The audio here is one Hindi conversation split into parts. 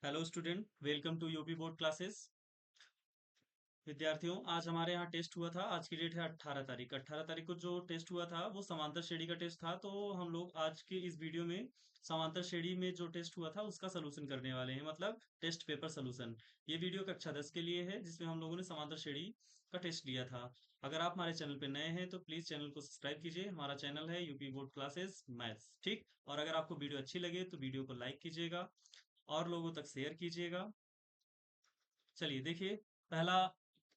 Hello student, welcome to UP board classes. विद्यार्थियों, आज हमारे यहाँ टेस्ट हुआ था। आज की डेट है 18 तारीख। 18 तारीख को जो टेस्ट हुआ था वो समांतर श्रेणी का टेस्ट था। तो हम लोग आज के इस वीडियो में समांतर श्रेणी में जो टेस्ट हुआ था उसका सलूशन करने वाले हैं, मतलब टेस्ट पेपर सलूशन। ये वीडियो कक्षा 10 के लिए है, जिसमें हम लोगों ने समांतर श्रेणी का टेस्ट लिया था। अगर आप हमारे चैनल पर नए हैं तो प्लीज चैनल को सब्सक्राइब कीजिए। हमारा चैनल है यूपी बोर्ड क्लासेस मैथ्स, ठीक। और अगर आपको वीडियो अच्छी लगे तो वीडियो को लाइक कीजिएगा और लोगों तक शेयर कीजिएगा। चलिए देखिए, पहला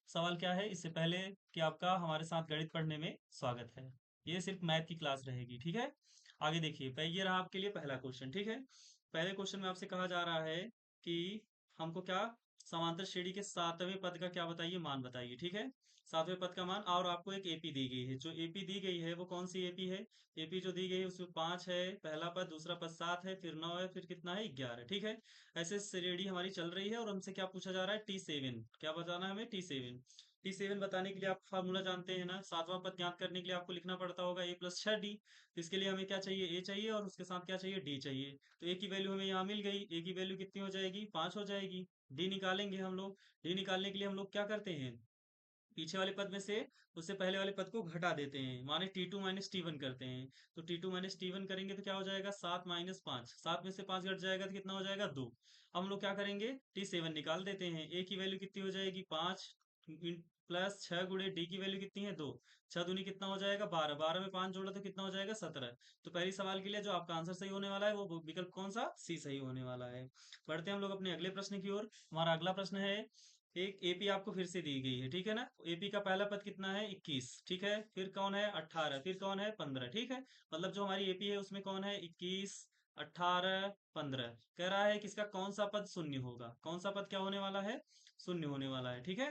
सवाल क्या है। इससे पहले कि आपका हमारे साथ गणित पढ़ने में स्वागत है। ये सिर्फ मैथ की क्लास रहेगी, ठीक है। आगे देखिए, ये रहा आपके लिए पहला क्वेश्चन, ठीक है। पहले क्वेश्चन में आपसे कहा जा रहा है कि हमको क्या, समांतर श्रेणी के सातवें पद का क्या बताइए, मान बताइए, ठीक है। सातवें पद का मान, और आपको एक एपी दी गई है। जो एपी दी गई है वो कौन सी एपी है। एपी जो दी गई है उसमें 5 है, पहला पद, दूसरा पद 7 है, फिर 9 है, फिर कितना है, 11, ठीक है। ऐसे श्रेणी हमारी चल रही है और हमसे क्या पूछा जा रहा है, T7। क्या बताना है हमें, T7। T7 बताने के लिए आप फार्मूला जानते हैं ना, सातवां पद ज्ञात करने के लिए आपको लिखना पड़ता होगा A+6D। तो इसके लिए हमें क्या चाहिए, A चाहिए और उसके साथ क्या चाहिए, D चाहिए। तो A की वैल्यू हमें यहाँ मिल गई। A की वैल्यू कितनी हो जाएगी, 5 हो जाएगी। D निकालेंगे हम लोग। D निकालने के लिए हम लोग क्या करते हैं, पीछे वाले पद में से उससे पहले वाले पद को घटा देते हैं, माने T2 माइनस T1 करते हैं। तो T2 माइनस T1 करेंगे तो क्या हो जाएगा, 7 माइनस 5, 7 में से 5 घट जाएगा तो कितना हो जाएगा, 2। हम लोग क्या करेंगे, T7 निकाल देते हैं। A की वैल्यू कितनी हो जाएगी, 5 प्लस 6 गुणे D की वैल्यू कितनी है, 2। 6 दूनी कितना हो जाएगा, 12, 12 में 5 जोड़ा तो कितना हो जाएगा, 17। तो पहली सवाल के लिए जो आपका आंसर सही होने वाला है वो विकल्प कौन सा, सी सही होने वाला है। बढ़ते हैं हम लोग अपने अगले प्रश्न की ओर। हमारा अगला प्रश्न है, एक एपी आपको फिर से दी गई है, ठीक है ना। एपी का पहला पद कितना है, 21, ठीक है। फिर कौन है, 18, फिर कौन है, 15, ठीक है। मतलब जो हमारी एपी है उसमें कौन है, 21, 18, 15। कह रहा है कि इसका कौन सा पद शून्य होगा। कौन सा पद क्या होने वाला है, शून्य होने वाला है, ठीक है।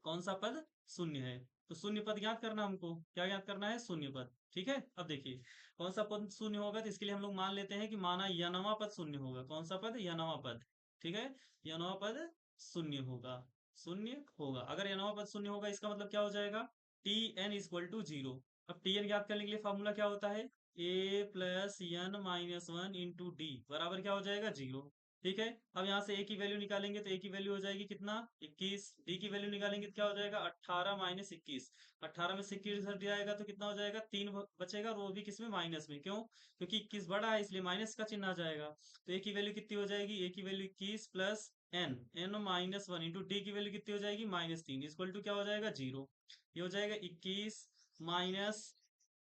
कौन सा पद शून्य है। तो शून्य पद ज्ञात करना, हमको क्या ज्ञात करना है, शून्य पद, ठीक है। अब देखिए, कौन सा पद शून्य होगा, तो इसके लिए हम लोग मान लेते हैं कि माना यनवा पद शून्य होगा। कौन सा पद, यनवा पद, ठीक है। यनवा पद शून्य होगा, शून्य होगा। अगर यनवा पद शून्य होगा इसका मतलब क्या हो जाएगा, T N equal to zero. अब टी एन ज्ञात करने के लिए फॉर्मूला क्या होता है, A plus N minus one into D बराबर क्या हो जाएगा, जीरो, ठीक है। अब यहाँ से a की वैल्यू निकालेंगे तो a की वैल्यू हो जाएगी कितना, 21। d की वैल्यू निकालेंगे तो क्या हो जाएगा, 18 माइनस 21। 18 में से 21 हट जाएगा तो कितना हो जाएगा, 3 बचेगा, और वो भी किसमें, माइनस में। क्यों, क्योंकि 21 बड़ा है इसलिए माइनस का चिन्ह आ जाएगा। तो a की वैल्यू कितनी हो जाएगी, a की value 21 plus N minus one into D की वैल्यू कितनी हो जाएगी, -3 इक्वल टू क्या हो जाएगा, जीरो। ये हो जाएगा 21 माइनस,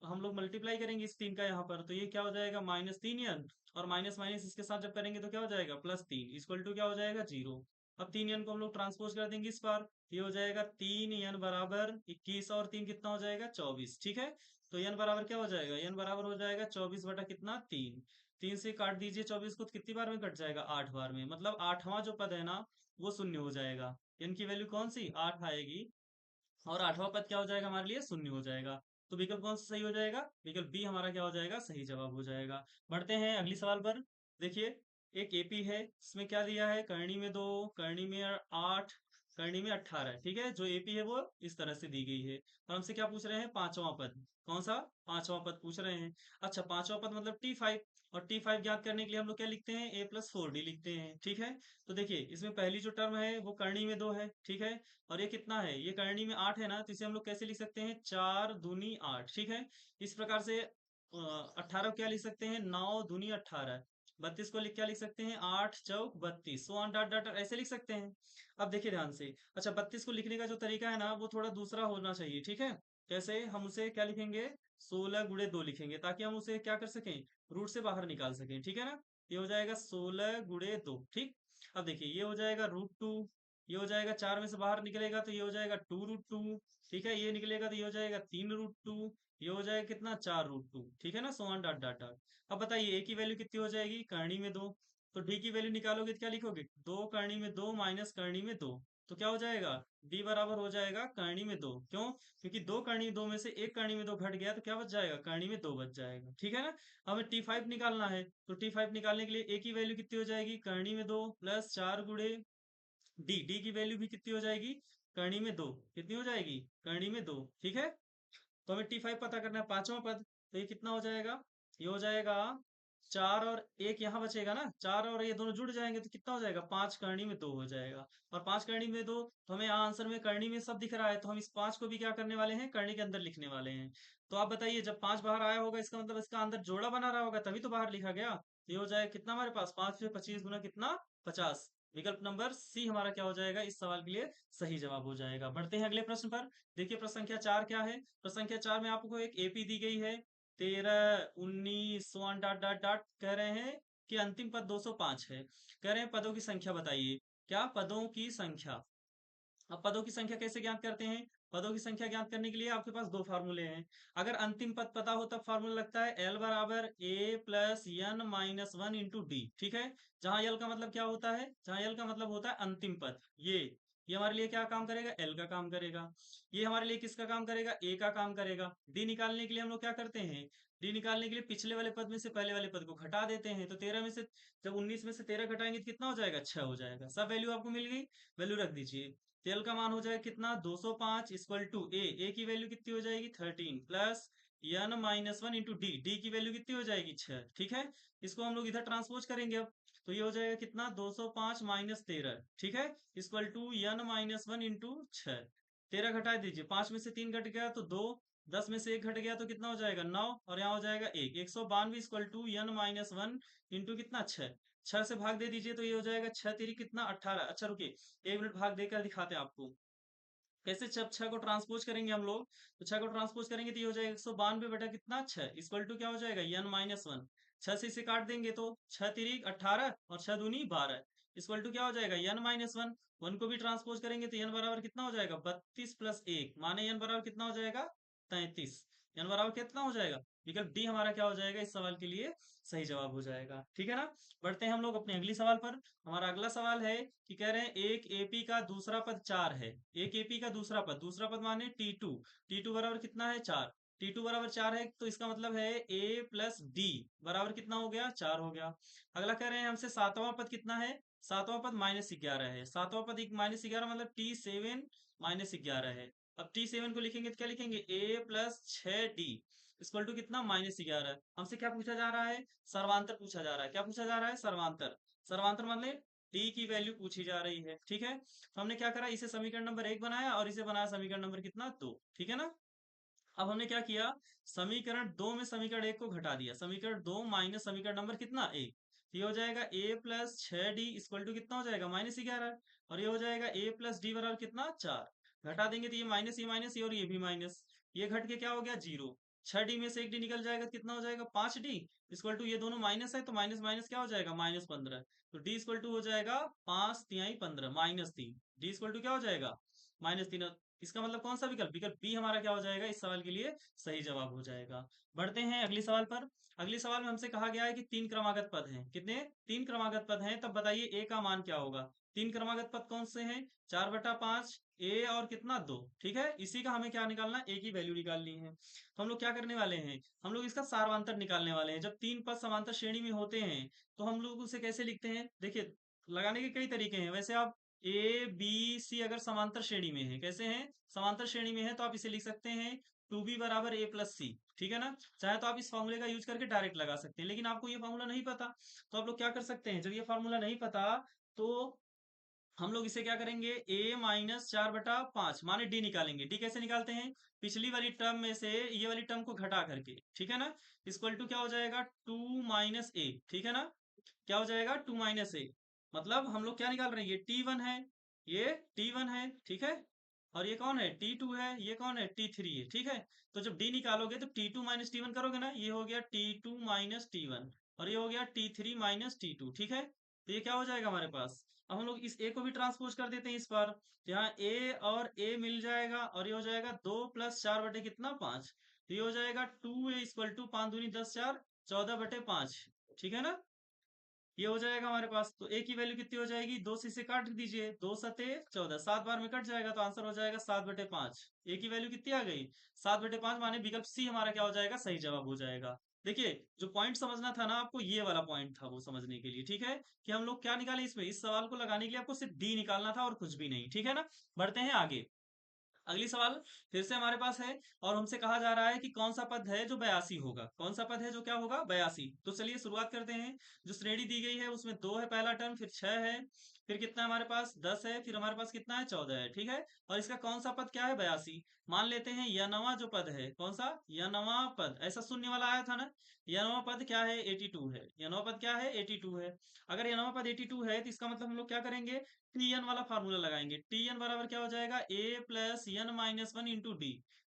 हम लोग मल्टीप्लाई करेंगे इस 3 का यहाँ पर, तो ये क्या हो जाएगा, -3n। और माइनस माइनस इसके साथ जब करेंगे तो क्या हो जाएगा, +3 इक्वल टू क्या हो जाएगा, जीरो। अब 3n को हम लोग ट्रांसपोज कर देंगे इस बार। ये हो जाएगा 3n बराबर 21 और 3 कितना हो जाएगा, 24, ठीक है। तो n बराबर क्या हो जाएगा, n बराबर हो जाएगा 24 बटा कितना, 3। 3 से काट दीजिए 24 को तो कितनी बार में कट जाएगा, 8 बार में। मतलब आठवां जो पद है ना वो शून्य हो जाएगा। n की वैल्यू कौन सी, 8 आएगी, और आठवां पद क्या हो जाएगा हमारे लिए, शून्य हो जाएगा। तो विकल्प कौन सा सही हो जाएगा, विकल्प बी हमारा क्या हो जाएगा, सही जवाब हो जाएगा। बढ़ते हैं अगली सवाल पर। देखिए, एक एपी है, इसमें क्या दिया है, करनी में 2, करनी में 8, करनी में 18, ठीक है। जो एपी है वो इस तरह से दी गई है, और हमसे क्या पूछ रहे हैं, पांचवा पद। कौन सा, पांचवा पद पूछ रहे हैं। अच्छा, पांचवा पद मतलब T5। और T5 ज्ञात करने के लिए हम लोग क्या लिखते हैं, A+4D लिखते हैं, ठीक है। तो देखिए, इसमें पहली जो टर्म है वो करनी में 2 है, ठीक है। और ये कितना है, ये करनी में 8 है ना, तो इसे हम लोग कैसे लिख सकते हैं, 4 दूनी 8, ठीक है। इस प्रकार से 18 क्या लिख सकते हैं, 9 दूनी 18। 32 को लिख क्या लिख सकते हैं, 8 चौक 32, सो ऑन डॉट डॉट ऐसे लिख सकते हैं। अब देखिए ध्यान से, अच्छा 32 को लिखने का जो तरीका है ना वो थोड़ा दूसरा होना चाहिए, ठीक है। कैसे, हम उसे क्या लिखेंगे, 16 गुणे 2 लिखेंगे, ताकि हम उसे क्या कर सकें, रूट से बाहर निकाल सकें, ठीक है ना। ये हो जाएगा 16 गुणे 2, ठीक। अब देखिए, ये हो जाएगा √2। ये हो जाएगा, 4 में से बाहर निकलेगा तो ये हो जाएगा 2√2, ठीक है। ये निकलेगा तो ये हो जाएगा 3√2। ये हो जाएगा कितना, 4√2, ठीक है ना, so on dot dot dot. अब बताइए ए की वैल्यू कितनी हो जाएगी, करनी में 2। तो डी की वैल्यू निकालोगे तो क्या लिखोगे, 2 करनी में 2 माइनस करनी में 2। तो क्या हो जाएगा, डी बराबर हो जाएगा करनी में 2। क्यों, क्योंकि 2 करनी 2 में से एक करनी में 2 घट गया तो क्या बच जाएगा, करनी में 2 बच जाएगा, ठीक है ना। हमें T5 निकालना है, तो T5 निकालने के लिए ए की वैल्यू कितनी हो जाएगी, करनी में 2 प्लस 4 गुणे डी, डी की वैल्यू भी कितनी हो जाएगी, करनी में 2, कितनी हो जाएगी, करनी में 2, ठीक है। तो हमें T5 पता करना है, पांचवा पद। तो ये कितना हो जाएगा, ये हो जाएगा 4 और 1 यहाँ बचेगा ना, 4 और ये दोनों जुड़ जाएंगे तो कितना हो जाएगा, 5 करनी में 2 हो जाएगा। और 5 करनी में 2, तो हमें यहाँ आंसर में करनी में सब दिख रहा है, तो हम इस 5 को भी क्या करने वाले हैं, करनी के अंदर लिखने वाले हैं। तो आप बताइए, जब 5 बाहर आया होगा इसका मतलब इसका अंदर जोड़ा बना रहा होगा, तभी तो बाहर लिखा गया। तो ये हो जाएगा कितना हमारे पास, 5 से 25 गुना कितना, 50। विकल्प नंबर सी हमारा क्या हो जाएगा, इस सवाल के लिए सही जवाब हो जाएगा। बढ़ते हैं अगले प्रश्न पर। देखिए प्रश्न संख्या 4 क्या है। प्रश्न संख्या 4 में आपको एक एपी दी गई है, 13, 19 so on dot dot dot, कह रहे हैं कि अंतिम पद 205 है। कह रहे हैं पदों की संख्या बताइए। क्या पदों की संख्या। अब पदों की संख्या कैसे ज्ञात करते हैं। पदों की संख्या ज्ञात करने के लिए आपके पास दो फार्मूले हैं। अगर अंतिम पद पता हो तब फार्मूला लगता है एल बराबर ए plus N minus one into D. ठीक है। जहां एल का मतलब क्या होता है, जहां एल का मतलब होता है अंतिम पद, ये हमारे लिए क्या काम करेगा, एल का काम करेगा। ये हमारे लिए किसका काम करेगा, ए का काम करेगा। डी निकालने के लिए हम लोग क्या करते हैं, डी निकालने के लिए पिछले वाले पद में से पहले वाले पद को घटा देते हैं। तो 13 में से, जब 19 में से 13 घटाएंगे तो कितना हो जाएगा, 6 हो जाएगा। सब वैल्यू आपको मिल गई, वैल्यू रख दीजिए। तेल का मान हो जाएगा कितना, 205 इक्वल टू ए की वैल्यू कितनी हो जाएगी 13 plus N minus one into D, D की वैल्यू कितनी हो जाएगी 6। ठीक है। इसको हम लोग इधर ट्रांसपोज करेंगे अब। तो ये हो जाएगा कितना, 205 माइनस 13, ठीक है, equal to N minus one into 6। 13 घटा दीजिए, 5 में से 3 घट गया तो 2, 10 में से 1 घट गया तो कितना हो जाएगा 9, और यहाँ हो जाएगा 1, 192 equal to N minus one into कितना 6। 6 से भाग दे दीजिए तो ये हो जाएगा 6 तिरी कितना 18। अच्छा रुकिए, 1 मिनट भाग देकर दिखाते हैं आपको कैसे। जब 6 को ट्रांसपोज करेंगे हम लोग, तो 6 को ट्रांसपोज करेंगे तो ये हो जाएगा 192 बटा कितना 6 इक्वल टू क्या हो जाएगा एन माइनस वन। 6 से इसे काट देंगे तो 6 तिरी 18 और 6 दूनी 12 इक्वल टू क्या हो जाएगा एन माइनस वन। वन को भी ट्रांसपोज करेंगे तो एन बराबर कितना हो जाएगा 32 प्लस 1, माने एन बराबर कितना हो जाएगा 33। एन बराबर कितना हो जाएगा, विकल्प डी हमारा क्या हो जाएगा, इस सवाल के लिए सही जवाब हो जाएगा। ठीक है ना। बढ़ते हैं हम लोग अपने अगली सवाल पर। हमारा अगला सवाल है कि कह रहे हैं एक एपी का दूसरा पद 4 है। एक एपी का दूसरा पद, दूसरा पद माने T2, T2 बराबर कितना है 4। T2 बराबर 4 है तो इसका मतलब है A प्लस डी बराबर कितना हो गया 4 हो गया। अगला कह रहे हैं हमसे सातवां पद कितना है, सातवां पद -11 है। सातवां पद -11 मतलब T7 -11 है। अब T7 को लिखेंगे तो क्या लिखेंगे, A plus 6D equal to कितना -11। हमसे क्या पूछा जा रहा है, सर्वांतर पूछा जा रहा है। क्या पूछा जा रहा है, सर्वांतर। सर्वांतर मतलब डी की वैल्यू पूछी जा रही है। ठीक है। तो हमने क्या करा, इसे समीकरण नंबर 1 बनाया और इसे बनाया समीकरण नंबर कितना 2। ठीक है ना। अब हमने क्या किया, समीकरण 2 में समीकरण 1 को घटा दिया, समीकरण 2 माइनस समीकरण नंबर कितना 1। ये हो जाएगा a plus 6d equal to कितना हो जाएगा -11, और ये हो जाएगा a प्लस डी बराबर कितना 4। घटा देंगे तो ये माइनस ये और ये भी माइनस, ये घट के क्या हो गया 0। 6d में से 1d निकल जाएगा तो कितना हो जाएगा 5d इक्वल टू, ये दोनों माइनस है तो माइनस माइनस क्या हो जाएगा -15। तो d इक्वल टू हो जाएगा 5 तिहाई 15 -3, d इक्वल टू क्या हो जाएगा -3। इसका मतलब कौन सा विकल्प, विकल्प बी हमारा क्या हो जाएगा, इस सवाल के लिए सही जवाब हो जाएगा। बढ़ते हैं अगले सवाल पर। अगले सवाल में हमसे कहा गया है कि 3 क्रमागत पद हैं। कितने, 3 क्रमागत पद हैं, तब बताइए ए का मान क्या होगा। 3 क्रमागत पद कौन से हैं, 4/5 ए और कितना 2। ठीक है, इसी का हमें क्या निकालना है, ए की वैल्यू निकालनी है। तो हम लोग क्या करने वाले हैं, हम लोग इसका सारवांतर निकालने वाले हैं। जब 3 पद समांतर श्रेणी में होते हैं तो हम लोग उसे कैसे लिखते हैं, देखिए लगाने के कई तरीके हैं। वैसे आप ए बी सी अगर समांतर श्रेणी में है, कैसे हैं, समांतर श्रेणी में है, तो आप इसे लिख सकते हैं 2b बराबर a प्लस सी। ठीक है ना। चाहे तो आप इस फॉर्मूले का यूज करके डायरेक्ट लगा सकते हैं, लेकिन आपको ये फॉर्मूला नहीं पता, तो आप लोग क्या कर सकते हैं, जब ये फॉर्मूला नहीं पता तो हम लोग इसे क्या करेंगे, a माइनस 4/5 माने d निकालेंगे। d कैसे निकालते हैं, पिछली वाली टर्म में से ये वाली टर्म को घटा करके। ठीक है ना। इक्वल टू क्या हो जाएगा 2 माइनस ए। ठीक है ना। क्या हो जाएगा 2 माइनस ए, मतलब हम लोग क्या निकाल रहे हैं, ये T1 है, ये T1 है। ठीक है। और ये कौन है T2 है, ये कौन है T3 है। ठीक है। तो जब D निकालोगे तो T2 माइनस T1 करोगे ना, ये हो गया T2 माइनस T1, और ये हो गया T3 माइनस T2। ठीक है। तो ये क्या हो जाएगा हमारे पास। अब हम लोग इस a को भी ट्रांसपोज कर देते हैं इस पर, तो यहाँ a और a मिल जाएगा, और ये हो जाएगा 2 प्लस 4 बटे कितना 5। तो ये हो जाएगा 2a इक्वल टू 5 दूनी 10 4 14/5। ठीक है ना। ये हो जाएगा हमारे पास। तो ए की वैल्यू कितनी हो जाएगी, 2 से इसे काट दीजिए, 2 सते 14, 7 बार में कट जाएगा तो आंसर हो जाएगा 7/5। ए की वैल्यू कितनी आ गई 7/5, माने विकल्प सी हमारा क्या हो जाएगा, सही जवाब हो जाएगा। देखिए जो पॉइंट समझना था ना आपको, ये वाला पॉइंट था वो समझने के लिए। ठीक है। कि हम लोग क्या निकाले इसमें, इस सवाल को लगाने के लिए आपको सिर्फ डी निकालना था और कुछ भी नहीं। ठीक है ना। बढ़ते हैं आगे। अगली सवाल फिर से हमारे पास है और हमसे कहा जा रहा है कि कौन सा पद है जो 82 होगा। कौन सा पद है जो क्या होगा 82। तो चलिए शुरुआत करते हैं। जो श्रेणी दी गई है उसमें 2 है पहला टर्म, फिर 6 है, फिर कितना है हमारे पास 10 है, फिर हमारे पास कितना है 14 है। ठीक है, और इसका कौन सा पद क्या है 82। मान लेते हैं यनवा जो पद है, कौन सा यनवा पद, ऐसा शून्य वाला आया था ना। यनवा पद क्या है 82 है। यनवा पद क्या है 82 है। अगर यनवा पद 82 है तो इसका मतलब हम लोग क्या करेंगे, टी एन वाला फार्मूला लगाएंगे। टी एन बराबर क्या हो जाएगा A plus N minus one into D.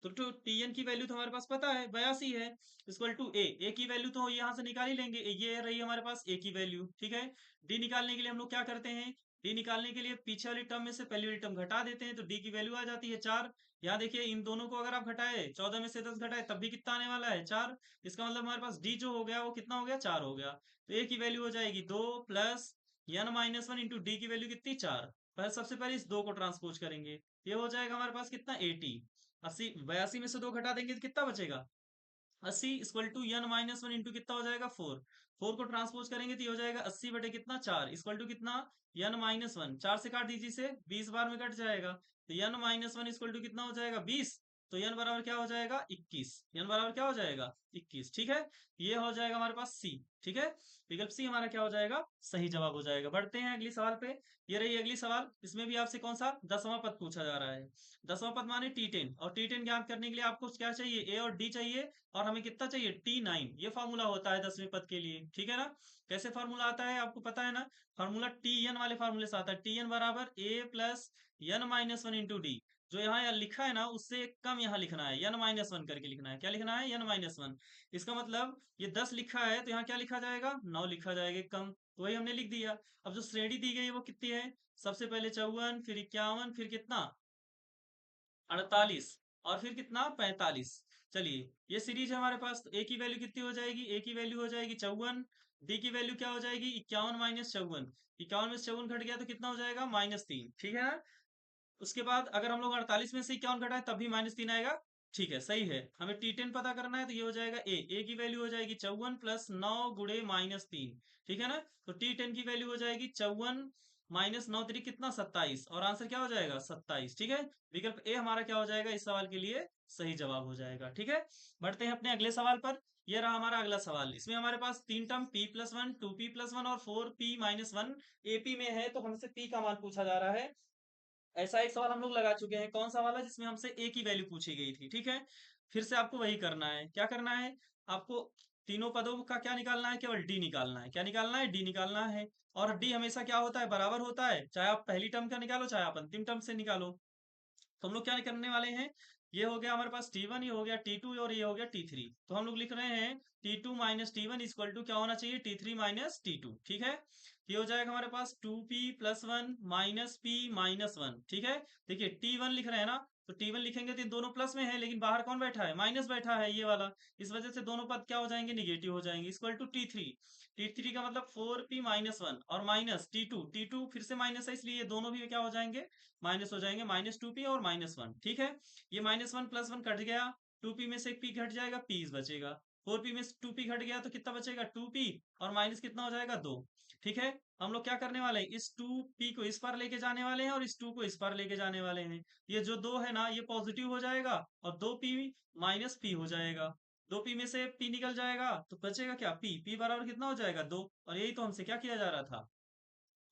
तो टी एन की वैल्यू तो हमारे पास पता है 82 है, इक्वल टू ए की वैल्यू तो यहाँ से निकाल ही लेंगे, ये रही हमारे पास ए की वैल्यू। ठीक है, डी निकालने के लिए हम लोग क्या करते हैं, डी निकालने के लिए पीछे वाली टर्म में से पहली वाली टर्म घटा देते हैं, तो डी की वैल्यू आ जाती है 4। यहाँ देखिए इन दोनों को अगर आप घटाए 14 में से 10 घटाए तब भी कितना आने वाला है 4। इसका मतलब हमारे पास डी जो हो गया वो कितना हो गया 4 हो गया। तो ए की वैल्यू हो जाएगी 2 plus N minus one into D की वैल्यू कितनी 4। पहले सबसे पहले इस 2 को ट्रांसपोज करेंगे, ये हो जाएगा हमारे पास कितना 80। 80 82 में से 2 घटा देंगे तो कितना बचेगा 80 equal to N minus one into कितना हो जाएगा 4। 4 को ट्रांसपोज करेंगे तो ये हो जाएगा 80 बटे कितना 4 इक्वल टू कितना एन माइनस वन। 4 से काट दीजिए, से 20 बार में कट जाएगा, तो N minus one equal to कितना हो जाएगा 20। तो एन बराबर क्या हो जाएगा 21। एन बराबर क्या हो जाएगा 21। ठीक है, ये हो जाएगा हमारे पास सी। ठीक है, विकल्प सी हमारा क्या हो जाएगा सही जवाब हो जाएगा। बढ़ते हैं अगली सवाल पे। ये रही अगली सवाल, इसमें भी आपसे कौन सा 10वां पद पूछा जा रहा है। 10वां पद माने टी10, और टी10 ज्ञात करने के लिए आपको क्या चाहिए ए और डी चाहिए, और हमें कितना चाहिए T9। ये फार्मूला होता है 10वें पद के लिए। ठीक है ना, कैसे फार्मूला आता है आपको पता है ना, फार्मूला टी एन वाले फार्मूले से आता है। टी एन बराबर ए plus N minus one into D. जो यहाँ लिखा है ना उससे कम यहाँ लिखना है, एन माइनस वन करके लिखना है। क्या लिखना है एन माइनस वन। इसका मतलब ये 10 लिखा है तो यहाँ क्या लिखा जाएगा 9 लिखा जाएगा कम, तो वही हमने लिख दिया। अब जो श्रेणी दी गई है वो कितनी है, सबसे पहले 54, फिर 51, फिर कितना 48, और फिर कितना 45। चलिए ये सीरीज है हमारे पास, तो ए की वैल्यू कितनी हो जाएगी, ए की वैल्यू हो जाएगी 54। डी की वैल्यू क्या हो जाएगी 51 माइनस 54। 51 में से 54 घट गया तो कितना हो जाएगा -3। ठीक है ना, उसके बाद अगर हम लोग 48 में से 51 घटाए तब भी -3 आएगा। ठीक है सही है, हमें T10 पता करना है तो ये हो जाएगा ए की वैल्यू हो जाएगी 54 प्लस 9 गुड़े -3। ठीक है ना, तो T10 की वैल्यू हो जाएगी 54 माइनस 9 3 कितना 27, और आंसर क्या हो जाएगा 27। ठीक है, विकल्प ए हमारा क्या हो जाएगा इस सवाल के लिए सही जवाब हो जाएगा। ठीक है, बढ़ते हैं अपने अगले सवाल पर। यह रहा हमारा अगला सवाल, इसमें हमारे पास तीन टर्म p+1, 2p+1 और 4p-1 एपी में है, तो हमसे p का मान पूछा जा रहा है। ऐसा एक सवाल हम लोग लगा चुके हैं, कौन सा वाला, जिसमें हमसे ए की वैल्यू पूछी गई थी। ठीक है, फिर से आपको वही करना है। क्या करना है आपको, तीनों पदों का क्या निकालना है, केवल डी निकालना है। क्या निकालना है डी निकालना है, और डी हमेशा क्या होता है बराबर होता है, चाहे आप पहली टर्म का निकालो चाहे आप अंतिम टर्म से निकालो। तो हम लोग क्या करने वाले हैं, ये हो गया हमारे पास T1, ये हो गया T2 और ये हो गया T3। तो हम लोग लिख रहे हैं T2 minus T one equal to क्या होना चाहिए T3 माइनस T2। ठीक है, ये हो जाएगा हमारे पास 2p+1 माइनस p-1। ठीक है, देखिए T1 लिख रहे हैं ना, तो T1 लिखेंगे तो इन दोनों प्लस में है, लेकिन बाहर कौन बैठा है माइनस बैठा है ये वाला, इस वजह से दोनों पद क्या हो जाएंगे निगेटिव हो जाएंगे। इक्वल टू T3, T3 का मतलब 4p-1 और माइनस T2, T2 फिर से माइनस है इसलिए ये दोनों भी क्या हो जाएंगे माइनस हो जाएंगे, -2p और -1। ठीक है, ये -1 प्लस 1 कट गया, 2p में से एक p घट जाएगा, p बचेगा। 4p में से 2p घट गया तो कितना बचेगा 2p, और माइनस कितना हो जाएगा 2। ठीक है, हम लोग क्या करने वाले हैं, इस 2p को इस पार लेके जाने वाले हैं और इस 2 को इस पार लेके जाने वाले हैं। ये जो 2 है ना ये पॉजिटिव हो जाएगा और 2p माइनस p हो जाएगा। 2p में से p निकल जाएगा तो बचेगा क्या p बराबर कितना हो जाएगा 2। और यही तो हमसे क्या किया जा रहा था,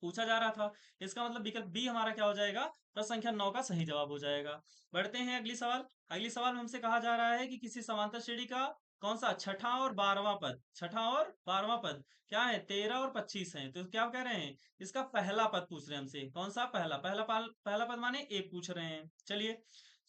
पूछा जा रहा था। इसका मतलब विकल्प बी हमारा क्या हो जाएगा, प्रश्न संख्या 9 का सही जवाब हो जाएगा। बढ़ते हैं अगली सवाल। अगली सवाल में हमसे कहा जा रहा है कि किसी समांतर श्रेणी का कौन सा छठा और 12वां पद, छठा और 12वां पद क्या है 13 और 25 है। तो क्या कह रहे हैं, इसका पहला पद पूछ रहे हैं हमसे, कौन सा पहला पहला पहला पद माने ए पूछ रहे हैं। चलिए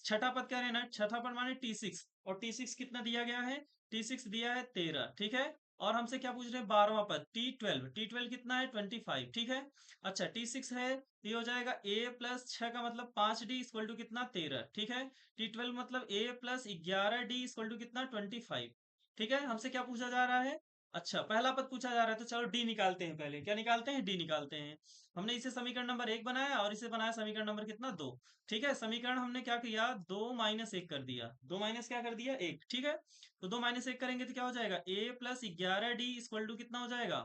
छठा पद कह रहे हैं ना, छठा पद माने T6, और T6 कितना दिया गया है, T6 दिया है 13। ठीक है, और हमसे क्या पूछ रहे हैं 12वां पद T12, T12 कितना है 25। ठीक है, अच्छा T6 है तो ये हो जाएगा a प्लस 6 का मतलब 5d इक्वल टू कितना 13। ठीक है, T12 मतलब a plus 11d equal to कितना 25। ठीक है, हमसे क्या पूछा जा रहा है, अच्छा पहला पद पूछा जा रहा है, तो चलो डी निकालते हैं। पहले क्या निकालते हैं डी निकालते हैं। हमने इसे समीकरण नंबर 1 बनाया और इसे बनाया समीकरण नंबर कितना 2। ठीक है, समीकरण हमने क्या किया 2 माइनस 1 कर दिया, 2 माइनस क्या कर दिया 1। ठीक है, तो 2 माइनस 1 करेंगे तो क्या हो जाएगा a plus 11d equal to कितना हो जाएगा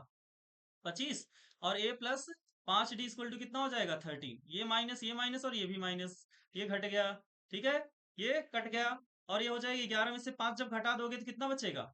25, और a plus 5d equal to कितना हो जाएगा 13। ये माइनस और ये भी माइनस, ये घट गया। ठीक है, ये कट गया और ये हो जाएगी 11 में से 5 जब घटा दोगे तो कितना बचेगा?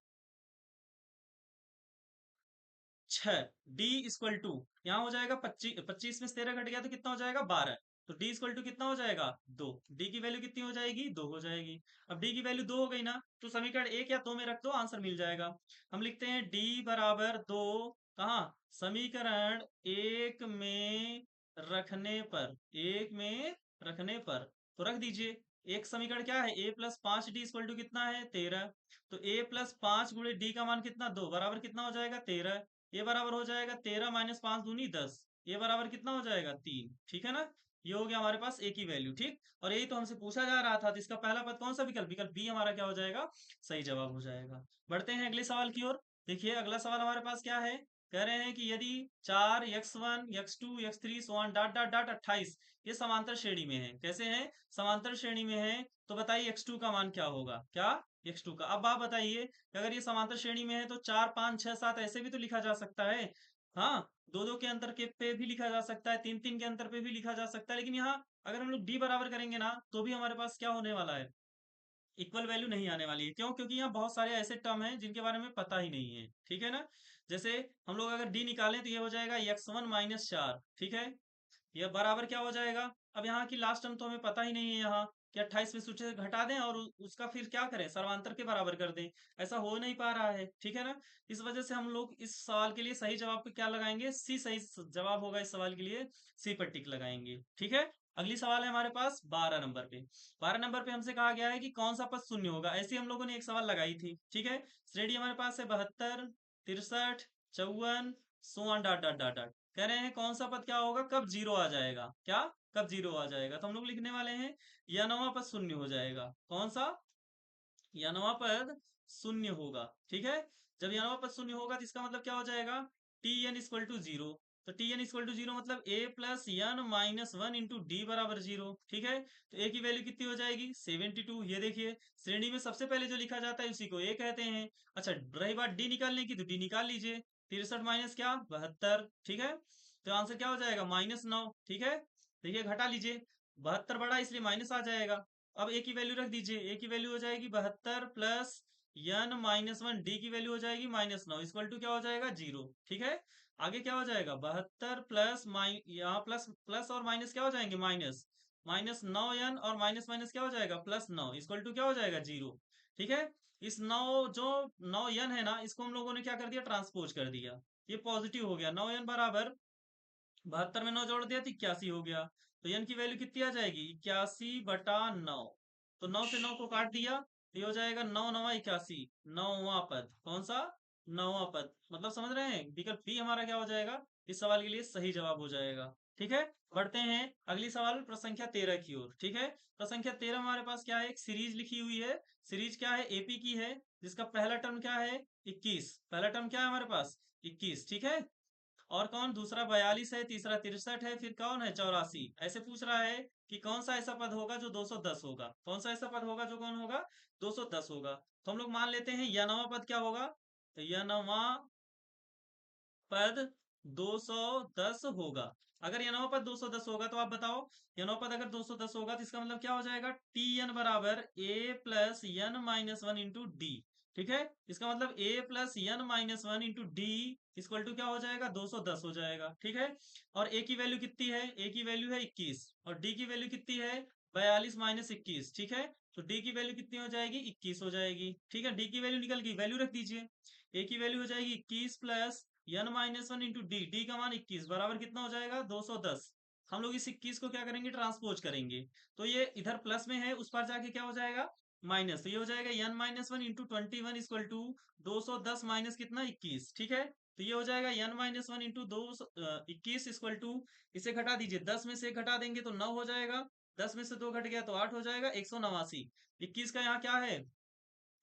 6। डी इक्वल टू, यहाँ हो जाएगा 25, 25 में से 13 घट गया तो कितना हो जाएगा? 12। तो डी इक्वल टू कितना हो जाएगा? 2। डी की वैल्यू कितनी हो जाएगी? 2 हो जाएगी। अब डी की वैल्यू 2 हो गई ना, तो समीकरण 1 या 2 में रख दो, आंसर मिल जाएगा। हम लिखते हैं डी बराबर 2, कहाँ? समीकरण 1 में रखने पर, 1 में रखने पर तो रख दीजिए। एक समीकरण क्या है? a plus 5d equal to कितना है? 13। तो a प्लस 5 गुणे डी का मान कितना? 2 बराबर कितना हो जाएगा? 13। ये बराबर हो जाएगा 13 माइनस 5 दूनी 10। ये बराबर कितना हो जाएगा? 3। ठीक है ना? ये हो गया हमारे पास ए की वैल्यू। ठीक, और यही तो हमसे पूछा जा रहा था, तो इसका पहला पद कौन सा विकल्प? विकल्प बी हमारा क्या हो जाएगा? सही जवाब हो जाएगा। बढ़ते हैं अगले सवाल की ओर। देखिए अगला सवाल हमारे पास क्या है, कह रहे हैं कि यदि 4 x1 x2 x3 so on dot dot dot 28 ये समांतर श्रेणी में है। कैसे हैं? समांतर श्रेणी में है। तो बताइए x2 का मान क्या होगा? क्या? x2 का। अब आप बताइए कि अगर ये समांतर श्रेणी में है तो 4 5 6 7 ऐसे भी तो लिखा जा सकता है। हाँ, दो दो के अंतर के पे भी लिखा जा सकता है, तीन तीन के अंतर पे भी लिखा जा सकता है, लेकिन यहाँ अगर हम लोग डी बराबर करेंगे ना तो भी हमारे पास क्या होने वाला है? इक्वल वैल्यू नहीं आने वाली है। क्यों? क्योंकि यहाँ बहुत सारे ऐसे टर्म हैं जिनके बारे में पता ही नहीं है। ठीक है ना? जैसे हम लोग अगर डी निकालें तो ये हो जाएगा x1 - 4। ठीक है, यह बराबर क्या हो जाएगा? अब यहाँ की लास्ट टर्म तो हमें पता ही नहीं है यहाँ कि 28 में से उसे घटा दें और उसका फिर क्या करें? सर्वांतर के बराबर कर दें। ऐसा हो नहीं पा रहा है। ठीक है ना? इस वजह से हम लोग इस सवाल के लिए सही जवाब पे क्या लगाएंगे? सी सही जवाब होगा इस सवाल के लिए, सी पर टिक लगाएंगे। ठीक है, अगली सवाल है हमारे पास 12 नंबर पे। 12 नंबर पे हमसे कहा गया है कि कौन सा पद शून्य होगा। ऐसी हम लोगों ने एक सवाल लगाई थी। ठीक है, श्रेणी हमारे पास है 72 63 54 so on dot dot dot dot. कह रहे हैं कौन सा पद क्या होगा, कब जीरो आ जाएगा? क्या? कब जीरो आ जाएगा? तो हम लोग लिखने वाले हैं यह पद शून्य हो जाएगा। कौन सा? यह पद शून्य होगा। ठीक है, जब यह पद शून्य होगा तो इसका मतलब क्या हो जाएगा? T N equal to zero. तो T N equal to zero मतलब A plus N minus one into D बराबर जीरो। ठीक है, तो ए की वैल्यू कितनी हो जाएगी? 72। ये देखिए श्रेणी में सबसे पहले जो लिखा जाता है उसी को ए कहते हैं। अच्छा, रही बात डी निकालने की तो डी निकाल लीजिए। 63 माइनस क्या? 72। ठीक है, तो आंसर क्या हो जाएगा? -9। ठीक है, देखिए घटा लीजिए, 72 बड़ा इसलिए माइनस आ जाएगा। अब ए की वैल्यू रख दीजिए, ए की वैल्यू हो जाएगी 72 प्लस n - 1, डी की वैल्यू हो जाएगी -9 इक्वल टू क्या हो जाएगा? जीरो। ठीक है, आगे क्या हो जाएगा? 72 प्लस यहाँ प्लस प्लस और माइनस क्या हो जाएंगे? माइनस। -9n और माइनस माइनस क्या हो जाएगा? +9 इक्वल टू क्या हो जाएगा? जीरो। ठीक है, इस 9 जो 9n है ना, इसको हम लोगों ने क्या कर दिया? ट्रांसपोज कर दिया। ये पॉजिटिव हो गया। 9n बराबर 72 में 9 जोड़ दिया तो 81 हो गया। तो n की वैल्यू कितनी आ जाएगी? 81/9। तो 9 से 9 को काट दिया तो ये हो जाएगा 9 9 81। नौवां पद कौन सा? नौवां पद। मतलब समझ रहे हैं, विकल्प बी हमारा क्या हो जाएगा? इस सवाल के लिए सही जवाब हो जाएगा। ठीक है, बढ़ते हैं अगली सवाल प्रश्न संख्या 13 की ओर। ठीक है, प्रश्न संख्या 13 हमारे पास क्या है? एक सीरीज लिखी हुई है। सीरीज क्या है? एपी की है, जिसका पहला टर्म क्या है? 21। पहला टर्म क्या है हमारे पास? 21। ठीक है, और कौन? दूसरा 42 है, तीसरा 63 है, फिर कौन है? 84। ऐसे पूछ रहा है कि कौन सा ऐसा पद होगा जो 210 होगा। कौन सा ऐसा पद होगा जो कौन होगा? 210 होगा। तो हम लोग मान लेते हैं यह नवा पद क्या होगा? तो यह नवा पद 210 होगा। अगर यह नवा पद 210 होगा तो आप बताओ, यह नवा पद अगर 210 होगा तो इसका मतलब क्या हो जाएगा? टी एन बराबर ए plus N minus one into D. ठीक है, इसका मतलब a plus N minus one into d equal to क्या हो जाएगा? 210 हो जाएगा। ठीक है, और a की वैल्यू कितनी है? a की वैल्यू है 21 और d की वैल्यू कितनी है? 42 माइनस 21। ठीक है, तो d की वैल्यू कितनी हो जाएगी? 21 हो जाएगी। ठीक है, d की वैल्यू निकल गई, वैल्यू रख दीजिए। a की वैल्यू हो जाएगी 21 plus n - 1 into D. D का मान 21 बराबर कितना हो जाएगा? 210। हम लोग इस 21 को क्या करेंगे? ट्रांसपोज करेंगे। तो ये इधर प्लस में है, उस पर जाके क्या हो जाएगा? माइनस। तो ये हो जाएगा n - 1 into 21 equal to 210 minus कितना? 21। ठीक है, तो ये हो जाएगा n - 1 इंटू 21 इक्वल टू, इसे घटा दीजिए, 10 में से एक घटा देंगे तो 9 हो जाएगा, 10 में से 2 घट गया तो 8 हो जाएगा, 189। 21 का यहाँ क्या है?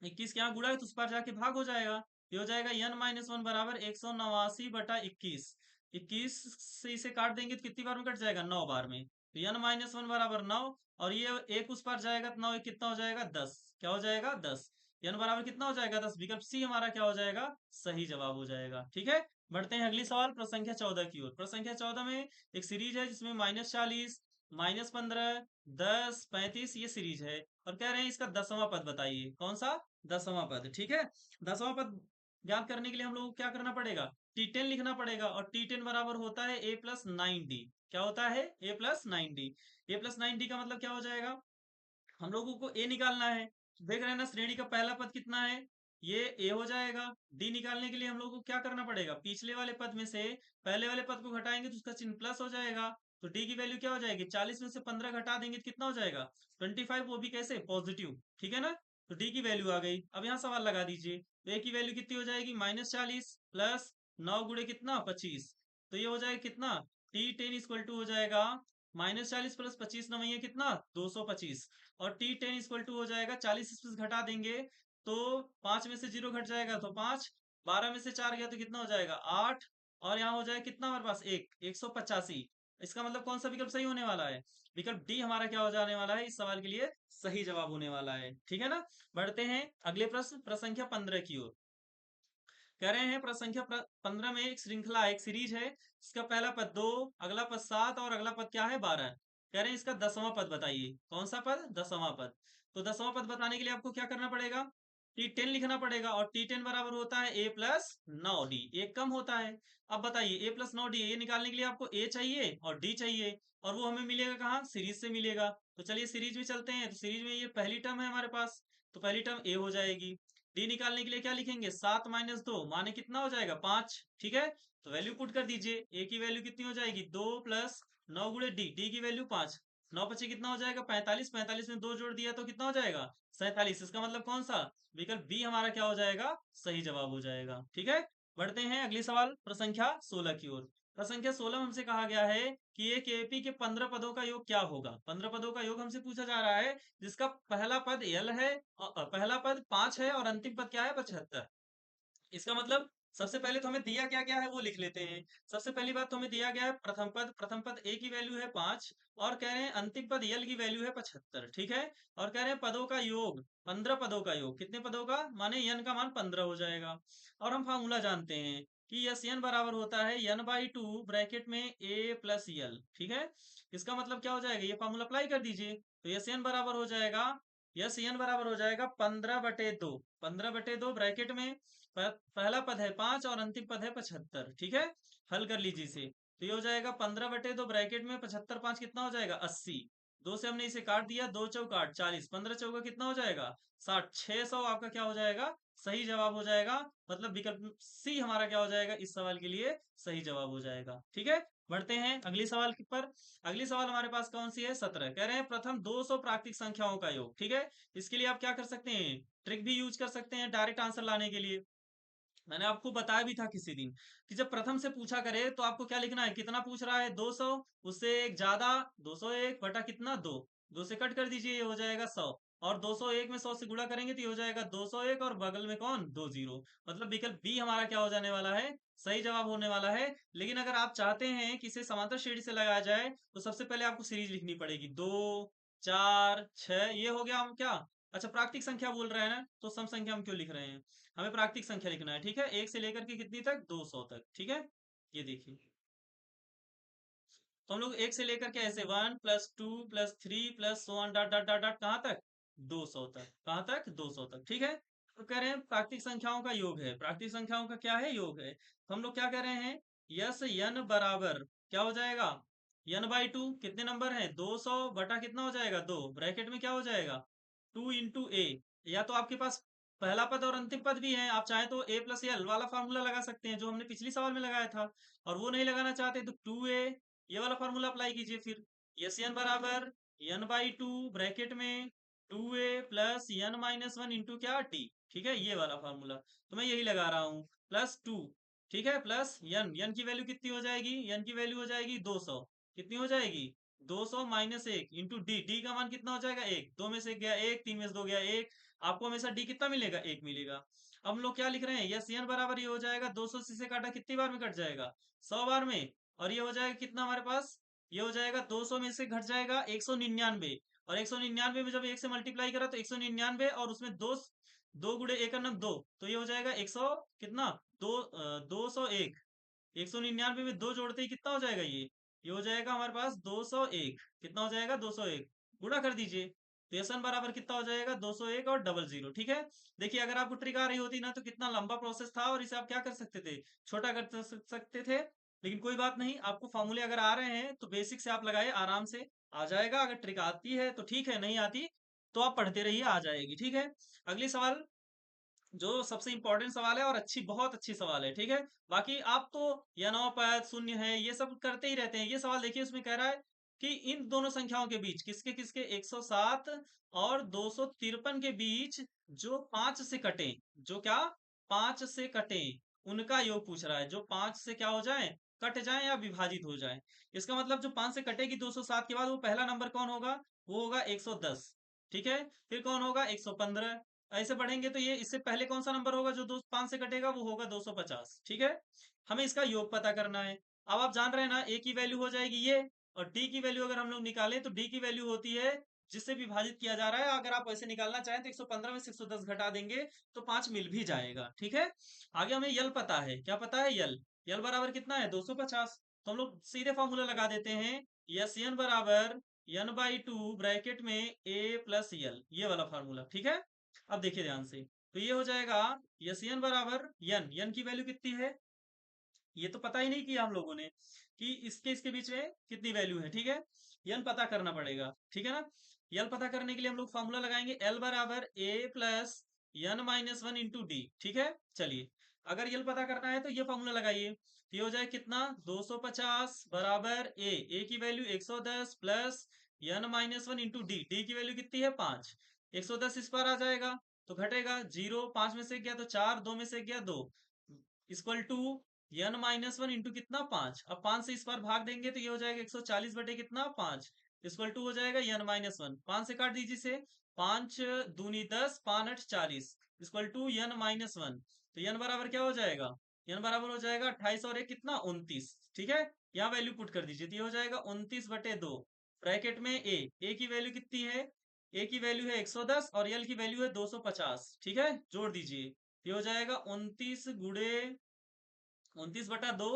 21 के यहाँ गुणा है तो उस पर जाके भाग हो जाएगा। ये हो जाएगा n - 1 बराबर 189/21। 21 से इसे काट देंगे तो कितनी बार में कट जाएगा? 9 बार में। तो n - 1 बराबर 9, और ये एक उस पर जाएगा तो 9 एक कितना हो जाएगा? 10। क्या हो जाएगा? 10। n बराबर कितना हो जाएगा? 10। विकल्प सी हमारा क्या हो जाएगा? सही जवाब हो जाएगा। ठीक है, बढ़ते हैं अगली सवाल प्रश्न संख्या 14 की ओर। प्रश्न संख्या 14 में एक सीरीज है जिसमें -40 -15, 10, 35 ये सीरीज है। और कह रहे हैं इसका 10वां पद बताइए। कौन सा? 10वां पद। ठीक है, 10वां पद ज्ञात करने के लिए हम लोग को क्या करना पड़ेगा? T10 लिखना पड़ेगा, और T10 बराबर होता है a+9d। क्या होता है? a+9d। a+9d का मतलब क्या हो जाएगा? हम लोगों को ए निकालना है। देख रहे हैं ना, श्रेणी का पहला पद कितना है? ये ए हो जाएगा। डी निकालने के लिए हम लोगों को क्या करना पड़ेगा? पिछले वाले पद में से पहले वाले पद को घटाएंगे तो उसका चिन्ह प्लस हो जाएगा। तो डी की वैल्यू क्या हो जाएगी? 40 में से 15 घटा देंगे तो कितना हो जाएगा? 25, वो भी कैसे? पॉजिटिव। ठीक है ना? तो डी की वैल्यू आ गई। अब यहाँ सवाल लगा दीजिए, तो ए की वैल्यू कितनी हो जाएगी? -40 प्लस 9 गुणे कितना? 25। तो ये हो जाएगा कितना? T10 इक्वल टू हो जाएगा -40 प्लस 25 नवैया कितना? 225। और T10 इक्वल टू हो जाएगा 40 इसमें से घटा देंगे तो 5 में से 0 घट जाएगा तो 5, 12 में से 4 गया तो कितना हो जाएगा? 8। और यहाँ हो जाएगा कितना हमारे पास? 185। इसका मतलब कौन सा विकल्प सही होने वाला है? विकल्प डी हमारा क्या हो जाने वाला है? इस सवाल के लिए सही जवाब होने वाला है। ठीक है ना? बढ़ते हैं अगले प्रश्न, प्रश्न संख्या 15 की ओर। कह रहे हैं प्रश्न संख्या 15 में एक श्रृंखला, एक सीरीज है। इसका पहला पद 2, अगला पद 7 और अगला पद क्या है? 12। कह रहे हैं इसका 10वां पद बताइए। कौन सा पद? 10वां पद। तो 10वां पद बताने के लिए आपको क्या करना पड़ेगा? T10 लिखना पड़ेगा, और T10 बराबर होता है a+9d। एक कम होता है। अब बताइए a+9d, ये निकालने के लिए आपको a चाहिए और d चाहिए, और वो हमें मिलेगा कहाँ? सीरीज से मिलेगा। तो चलिए सीरीज में चलते हैं। तो सीरीज में ये पहली टर्म है हमारे पास, तो पहली टर्म a हो जाएगी। डी निकालने के लिए क्या लिखेंगे? 7 - 2 माने कितना हो जाएगा? 5। ठीक है, तो वैल्यू पुट कर दीजिए। ए की वैल्यू कितनी हो जाएगी? 2 प्लस 9 गुणे डी, डी की वैल्यू 5। 9 पचे कितना हो जाएगा? 45। 45 में 2 जोड़ दिया तो कितना हो जाएगा? 47। इसका मतलब कौन सा? विकल्प बी हमारा क्या हो जाएगा? सही जवाब हो जाएगा। ठीक है, बढ़ते हैं अगली सवाल प्रसंख्या 16 की ओर। प्रसंख्या 16 में हमसे कहा गया है कि एक एपी के 15 पदों का योग क्या होगा? 15 पदों का योग हमसे पूछा जा रहा है, जिसका पहला पद यल है, पहला पद 5 है और अंतिम पद क्या है? 75। इसका मतलब सबसे पहले तो हमें दिया क्या गया है वो लिख लेते हैं। सबसे पहली बात तो हमें दिया गया है प्रथम पद। प्रथम पद ए की वैल्यू है 5, और कह रहे हैं अंतिम पद यल की वैल्यू है 75। ठीक है, और कह रहे हैं पदों का योग, 15 पदों का योग। कितने पदों का? माने यन का मान 15 हो जाएगा। और हम फार्मूला जानते हैं कि यस यन बराबर होता है n/2 ब्रैकेट में a प्लस यल। ठीक है, इसका मतलब क्या हो जाएगा? ये फार्मूला अप्लाई कर दीजिए। तो यस यन बराबर हो जाएगा, यस यन बराबर हो जाएगा 15/2। 15/2 ब्रैकेट में पहला पद है 5 और अंतिम पद है 75। ठीक है, हल कर लीजिए इसे। तो ये हो जाएगा 15/2 ब्रैकेट में 75 5 कितना हो जाएगा? 80। दो से हमने इसे काट दिया, 2 चौक 8, 40, 15 चौका कितना हो जाएगा? 60। 600 आपका क्या हो जाएगा? सही जवाब हो जाएगा। मतलब विकल्प सी हमारा क्या हो जाएगा? इस सवाल के लिए सही जवाब हो जाएगा। ठीक है, बढ़ते हैं अगली सवाल पर। अगली सवाल हमारे पास कौन सी है? 17। कह रहे हैं प्रथम 200 प्राकृतिक संख्याओं का योग। ठीक है, इसके लिए आप क्या कर सकते हैं? ट्रिक भी यूज कर सकते हैं डायरेक्ट आंसर लाने के लिए। मैंने आपको बताया भी था किसी दिन कि जब प्रथम से पूछा करे तो आपको क्या लिखना है? कितना पूछ रहा है? 200, उससे एक ज्यादा, 201 बटा कितना? 2। 2 से कट कर दीजिए, ये हो जाएगा 100। और 201 में 100 से गुणा करेंगे तो ये हो जाएगा 201, और बगल में कौन? 2 जीरो। मतलब विकल्प बी हमारा क्या हो जाने वाला है? सही जवाब होने वाला है। लेकिन अगर आप चाहते हैं कि इसे समांतर श्रेणी से लगाया जाए तो सबसे पहले आपको सीरीज लिखनी पड़ेगी। 2, 4, 6, ये हो गया। हम क्या, अच्छा प्राकृतिक संख्या बोल रहे हैं ना, तो सम संख्या हम क्यों लिख रहे हैं? हमें प्राकृतिक संख्या लिखना है। ठीक है, 1 से लेकर के कितनी तक? 200 तक। ठीक है, ये देखिए, तो हम लोग 1 से लेकर के ऐसे 1 plus 2 plus 3 plus so on dot dot dot dot कहाँ तक? 200 तक। कहाँ तक? 200 तक। ठीक है, तो कह रहे हैं प्राकृतिक संख्याओं का योग है। प्राकृतिक संख्याओं का क्या है? योग है। तो हम लोग क्या कह रहे हैं? यस यन बराबर क्या हो जाएगा? n/2 कितने नंबर हैं? 200 बटा कितना हो जाएगा? 2 ब्रैकेट में क्या हो जाएगा? 2 इंटू ए। या तो आपके पास पहला पद और अंतिम पद भी है, आप चाहे तो a प्लस एल वाला फार्मूला लगा सकते हैं जो हमने पिछली सवाल में लगाया था। और वो नहीं लगाना चाहते तो 2a, ये वाला फार्मूला अप्लाई कीजिए फिर। यस एन बराबर n/2 ब्रैकेट में 2a प्लस n-1 इंटू क्या? डी। ठीक है, ये वाला फार्मूला तो मैं यही लगा रहा हूँ। +2। ठीक है, प्लस n की वैल्यू कितनी हो जाएगी? n की वैल्यू हो जाएगी 200। कितनी हो जाएगी? 200 माइनस 1 इंटू डी। डी का मान कितना हो जाएगा? 1। 2 में से 1 गया 1, 3 में से 2 गया 1। आपको हमेशा डी कितना मिलेगा? 1 मिलेगा। अब हम लोग क्या लिख रहे हैं? यस एन बराबर ये हो जाएगा 200 से काटा कितनी बार में कट जाएगा? 100 बार में। और ये हो जाएगा कितना हमारे पास? ये हो जाएगा 200 में से घट जाएगा 199। और 199 में जब 1 से मल्टीप्लाई करा तो 199, और उसमें दो, 2 गुणे 1 का नम 2, तो ये हो जाएगा 100 कितना? 201। 199 में 2 जोड़ते ही कितना हो जाएगा ये? ये हो जाएगा हमारे पास 201। कितना हो जाएगा? 201। गुणा कर दीजिए, तो एस वन बराबर कितना हो जाएगा? 201 और डबल जीरो। ठीक है, देखिए अगर आपको ट्रिक आ रही होती ना तो कितना लंबा प्रोसेस था, और इसे आप क्या कर सकते थे? छोटा कर सकते थे। लेकिन कोई बात नहीं, आपको फॉर्मूले अगर आ रहे हैं तो बेसिक से आप लगाए, आराम से आ जाएगा। अगर ट्रिक आती है तो ठीक है, नहीं आती तो आप पढ़ते रहिए, आ जाएगी। ठीक है, अगली सवाल जो सबसे इंपॉर्टेंट सवाल है, और अच्छी, बहुत अच्छी सवाल है। ठीक है, बाकी आप तो यनोपद शून्य है ये सब करते ही रहते हैं। ये सवाल देखिए, उसमें कह रहा है कि इन दोनों संख्याओं के बीच किसके किसके 107 और 253 के बीच जो 5 से कटे, जो क्या 5 से कटे, उनका योग पूछ रहा है। जो 5 से क्या हो जाए? कट जाए या विभाजित हो जाए। इसका मतलब जो 5 से कटेगी 207 के बाद, वो पहला नंबर कौन होगा? वो होगा 110। ठीक है, फिर कौन होगा? 115। ऐसे बढ़ेंगे तो ये इससे पहले कौन सा नंबर होगा जो दो 5 से कटेगा? वो होगा 250। ठीक है, हमें इसका योग पता करना है। अब आप जान रहे हैं ना, ए की वैल्यू हो जाएगी ये, और डी की वैल्यू अगर हम लोग निकालें तो डी की वैल्यू होती है जिससे विभाजित किया जा रहा है। अगर आप वैसे निकालना चाहें तो 115 में से 110 घटा देंगे तो 5 मिल भी जाएगा। ठीक है, आगे हमें यल पता है। क्या पता है? यल। यल बराबर कितना है? 250। तो हम लोग सीधे फॉर्मूला लगा देते हैं, यस एन बराबर एन बाई टू ब्रैकेट में ए प्लस यल, ये वाला फार्मूला। ठीक है, अब देखिए ध्यान से, तो ये हो जाएगा यस एन बराबर यन। यन की वैल्यू कितनी है? ये तो पता ही नहीं किया हम लोगों ने कि इसके इसके बीच में कितनी वैल्यू है। ठीक है, यन पता करना पड़ेगा। ठीक है ना, यल पता करने के लिए हम लोग फॉर्मूला लगाएंगे, एल बराबर ए plus n minus one into D. ठीक है, चलिए, अगर यल पता करना है तो ये फॉर्मूला लगाइए, तो ये हो जाए कितना? 250 बराबर ए की value 110 plus n minus one into D. D की वैल्यू कितनी है? 5। 110 इस पर आ जाएगा तो घटेगा जीरो, 5 में से गया तो 4, 2 में से गया 2, equal to N minus one into कितना? 5। अब 5 से इस बार भाग देंगे तो ये हो जाएगा 140 बटे कितना? 5, इक्वल टू हो जाएगा यन माइनस वन। 5 से काट दीजिए इसे, 5 दूनी 10, 5 8 40, equal to N minus one. तो यन बराबर क्या हो जाएगा? यन बराबर हो जाएगा 28 और एक कितना? 29। ठीक है, यहाँ वैल्यू पुट कर दीजिए, तो ये हो जाएगा 29 बटे 2 ब्रैकेट में ए की वैल्यू कितनी है? ए की वैल्यू है 110 और यल की वैल्यू है 250। ठीक है, जोड़ दीजिए, ये हो जाएगा 29 गुड़े 29/2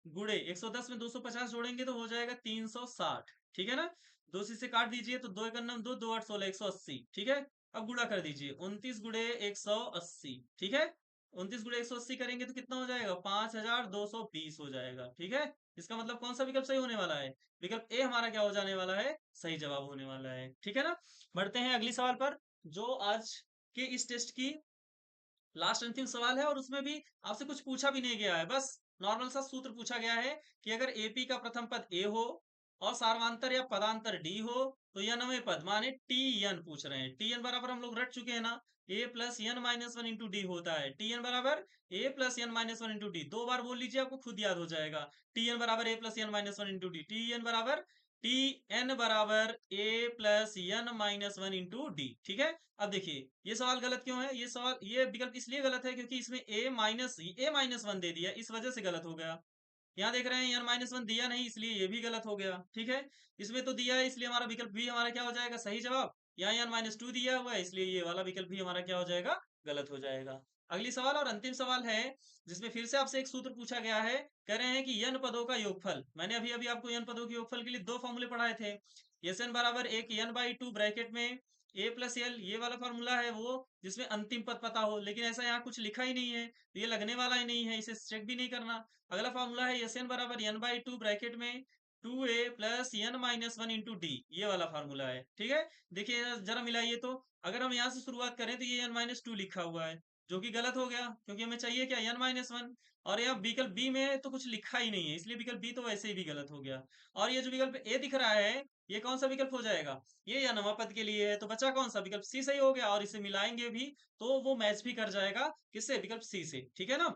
गुड़े 110 में 250 जोड़ेंगे तो हो जाएगा 360। ठीक है ना, दो से काट दीजिए तो 2 एक अन्नम 2, 2 8 16, 180। ठीक है, अब गुणा कर दीजिए, 29 गुड़े 180। ठीक है, 29 गुड़े 180 करेंगे तो कितना हो जाएगा? 5220 हो जाएगा। ठीक है, इसका मतलब कौन सा विकल्प सही होने वाला है? विकल्प ए हमारा क्या हो जाने वाला है? सही जवाब होने वाला है। ठीक है ना, बढ़ते हैं अगली सवाल पर, जो आज के इस टेस्ट की लास्ट अंतिम सवाल है, और उसमें भी आपसे कुछ पूछा भी नहीं गया है, बस नॉर्मल सा सूत्र पूछा गया है कि अगर एपी का प्रथम पद ए हो और सार्वंतर या पदांतर डी हो तो यनवे पद माने टी एन पूछ रहे हैं। टी एन बराबर हम लोग रट चुके हैं ना, a plus N minus one into d होता है। टी एन बराबर ए plus N minus one into d, दो बार बोल लीजिए आपको खुद याद हो जाएगा। टी एन बराबर ए plus N minus one into d, T N बराबर टी एन बराबर ए plus N minus one into D. ठीक है, अब देखिए ये सवाल गलत क्यों है? ये सवाल, ये विकल्प इसलिए गलत है क्योंकि इसमें ए माइनस वन दे दिया, इस वजह से गलत हो गया। यहाँ देख रहे हैं एन माइनस वन दिया नहीं, इसलिए ये भी गलत हो गया। ठीक है, इसमें तो दिया है इसलिए हमारा विकल्प भी हमारा क्या हो जाएगा? सही जवाब। यहाँ एन माइनस टू दिया हुआ है इसलिए ये वाला विकल्प भी हमारा क्या हो जाएगा? गलत हो जाएगा। अगली सवाल और अंतिम सवाल है, जिसमें फिर से आपसे एक सूत्र पूछा गया है। कह रहे हैं कि यन पदों का योगफल, मैंने अभी अभी आपको यन पदों के योगफल के लिए दो फॉर्मूले पढ़ाए थे। एस एन बराबर एक यन बाई टू ब्रैकेट में ए प्लस एल, ये वाला फॉर्मूला है वो जिसमें अंतिम पद पता हो, लेकिन ऐसा यहाँ कुछ लिखा ही नहीं है तो ये लगने वाला ही नहीं है, इसे चेक भी नहीं करना। अगला फॉर्मूला है एस एन बराबर एन बाई टू ब्रैकेट में 2a plus N minus one into D, ये वाला फार्मूला है। ठीक है, देखिए जरा मिलाइए तो, अगर हम यहाँ से शुरुआत करें तो ये एन माइनस टू लिखा हुआ है, जो कि गलत हो गया क्योंकि हमें चाहिए क्या? N minus one. और यहाँ विकल्प बी में तो कुछ लिखा ही नहीं है, इसलिए विकल्प बी तो वैसे ही भी गलत हो गया। और ये जो विकल्प ए दिख रहा है, ये कौन सा विकल्प हो जाएगा? ये या नवा पद के लिए है, तो बचा कौन सा? विकल्प सी सही हो गया, और इसे मिलाएंगे भी तो वो मैच भी कर जाएगा किससे? विकल्प सी से। ठीक है ना,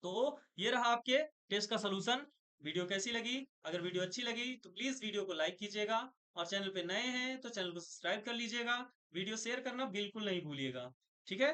तो ये रहा आपके टेस्ट का सलूशन। वीडियो कैसी लगी? अगर वीडियो अच्छी लगी तो प्लीज वीडियो को लाइक कीजिएगा, और चैनल पे नए हैं तो चैनल को सब्सक्राइब कर लीजिएगा। वीडियो शेयर करना बिल्कुल नहीं भूलिएगा। ठीक है।